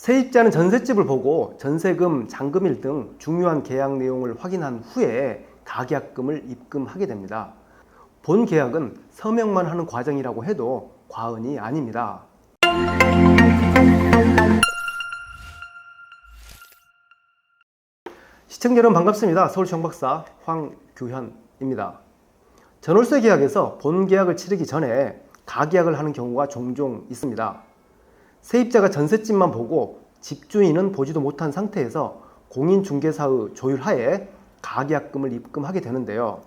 세입자는 전셋집을 보고 전세금, 잔금일 등 중요한 계약 내용을 확인한 후에 가계약금을 입금하게 됩니다. 본 계약은 서명만 하는 과정이라고 해도 과언이 아닙니다. 시청자 여러분 반갑습니다. 서울시 형박사 황규현입니다. 전월세 계약에서 본 계약을 치르기 전에 가계약을 하는 경우가 종종 있습니다. 세입자가 전셋집만 보고 집주인은 보지도 못한 상태에서 공인중개사의 조율하에 가계약금을 입금하게 되는데요.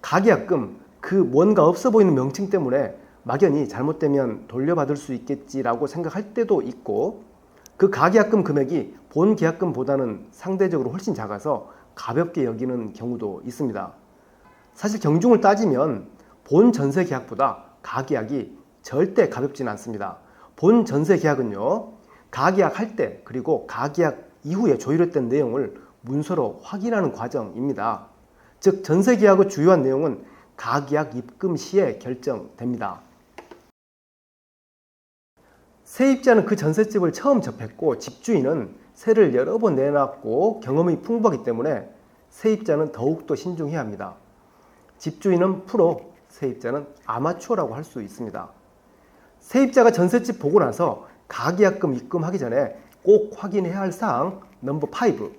가계약금, 그 뭔가 없어 보이는 명칭 때문에 막연히 잘못되면 돌려받을 수 있겠지라고 생각할 때도 있고, 그 가계약금 금액이 본 계약금보다는 상대적으로 훨씬 작아서 가볍게 여기는 경우도 있습니다. 사실 경중을 따지면 본 전세 계약보다 가계약이 절대 가볍지는 않습니다. 본 전세 계약은요, 가계약할 때 그리고 가계약 이후에 조율했던 내용을 문서로 확인하는 과정입니다. 즉 전세 계약의 주요한 내용은 가계약 입금 시에 결정됩니다. 세입자는 그 전셋집을 처음 접했고 집주인은 세를 여러 번 내놨고 경험이 풍부하기 때문에 세입자는 더욱더 신중해야 합니다. 집주인은 프로, 세입자는 아마추어라고 할 수 있습니다. 세입자가 전셋집 보고 나서 가계약금 입금하기 전에 꼭 확인해야 할 사항 넘버 5.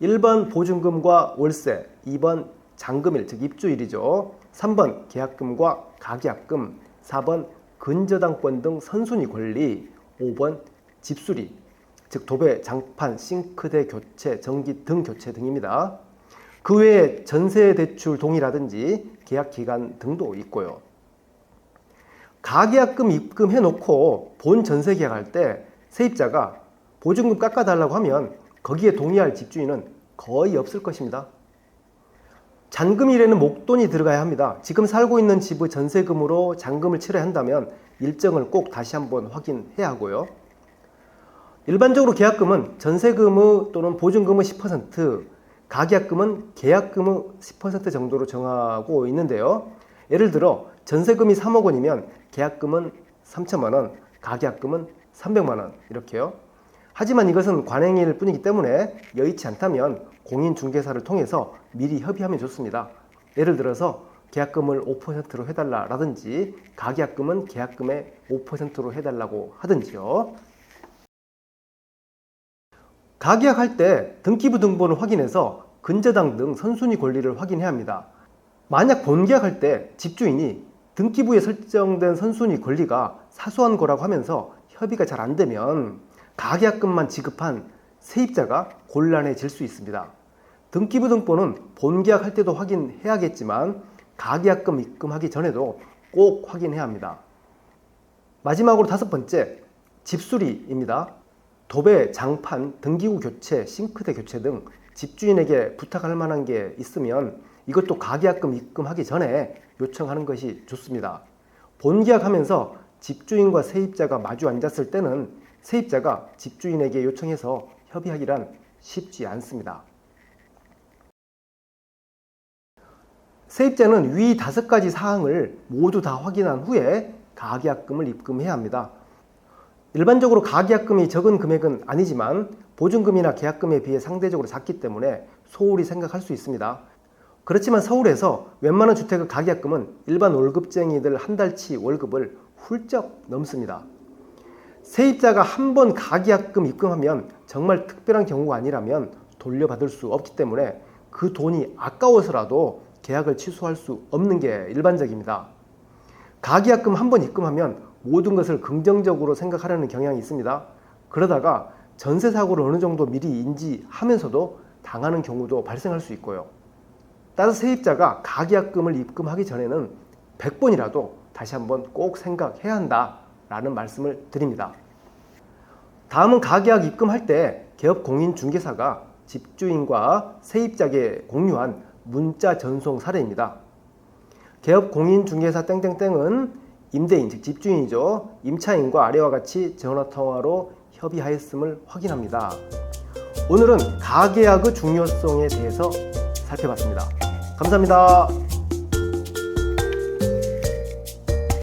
1번 보증금과 월세, 2번 잔금일 즉 입주일이죠. 3번 계약금과 가계약금, 4번 근저당권 등 선순위 권리, 5번 집수리 즉 도배, 장판, 싱크대 교체, 전기 등 교체 등입니다. 그 외에 전세대출 동의라든지 계약기간 등도 있고요. 가계약금 입금해놓고 본 전세 계약할 때 세입자가 보증금 깎아달라고 하면 거기에 동의할 집주인은 거의 없을 것입니다. 잔금일에는 목돈이 들어가야 합니다. 지금 살고 있는 집의 전세금으로 잔금을 치러야 한다면 일정을 꼭 다시 한번 확인해야 하고요. 일반적으로 계약금은 전세금의 또는 보증금의 10%, 가계약금은 계약금의 10% 정도로 정하고 있는데요. 예를 들어 전세금이 3억 원이면 계약금은 3천만 원, 가계약금은 300만 원 이렇게요. 하지만 이것은 관행일 뿐이기 때문에 여의치 않다면 공인중개사를 통해서 미리 협의하면 좋습니다. 예를 들어서 계약금을 5%로 해달라라든지 가계약금은 계약금의 5%로 해달라고 하든지요. 가계약할 때 등기부 등본을 확인해서 근저당 등 선순위 권리를 확인해야 합니다. 만약 본계약할 때 집주인이 등기부에 설정된 선순위 권리가 사소한 거라고 하면서 협의가 잘 안 되면 가계약금만 지급한 세입자가 곤란해질 수 있습니다. 등기부 등본은 본계약할 때도 확인해야겠지만 가계약금 입금하기 전에도 꼭 확인해야 합니다. 마지막으로 5번째, 집수리입니다. 도배, 장판, 등기구 교체, 싱크대 교체 등 집주인에게 부탁할 만한 게 있으면 이것도 가계약금 입금하기 전에 요청하는 것이 좋습니다. 본계약하면서 집주인과 세입자가 마주 앉았을 때는 세입자가 집주인에게 요청해서 협의하기란 쉽지 않습니다. 세입자는 위 5가지 사항을 모두 다 확인한 후에 가계약금을 입금해야 합니다. 일반적으로 가계약금이 적은 금액은 아니지만 보증금이나 계약금에 비해 상대적으로 작기 때문에 소홀히 생각할 수 있습니다. 그렇지만 서울에서 웬만한 주택의 가계약금은 일반 월급쟁이들 한 달치 월급을 훌쩍 넘습니다. 세입자가 한 번 가계약금 입금하면 정말 특별한 경우가 아니라면 돌려받을 수 없기 때문에 그 돈이 아까워서라도 계약을 취소할 수 없는 게 일반적입니다. 가계약금 한 번 입금하면 모든 것을 긍정적으로 생각하려는 경향이 있습니다. 그러다가 전세사고를 어느 정도 미리 인지하면서도 당하는 경우도 발생할 수 있고요. 따라서 세입자가 가계약금을 입금하기 전에는 100번이라도 다시 한번 꼭 생각해야 한다라는 말씀을 드립니다. 다음은 가계약 입금할 때 개업공인중개사가 집주인과 세입자에게 공유한 문자 전송 사례입니다. 개업공인중개사 땡땡땡은 임대인 즉 집주인이죠. 임차인과 아래와 같이 전화통화로 협의하였음을 확인합니다. 오늘은 가계약의 중요성에 대해서 살펴봤습니다. 감사합니다.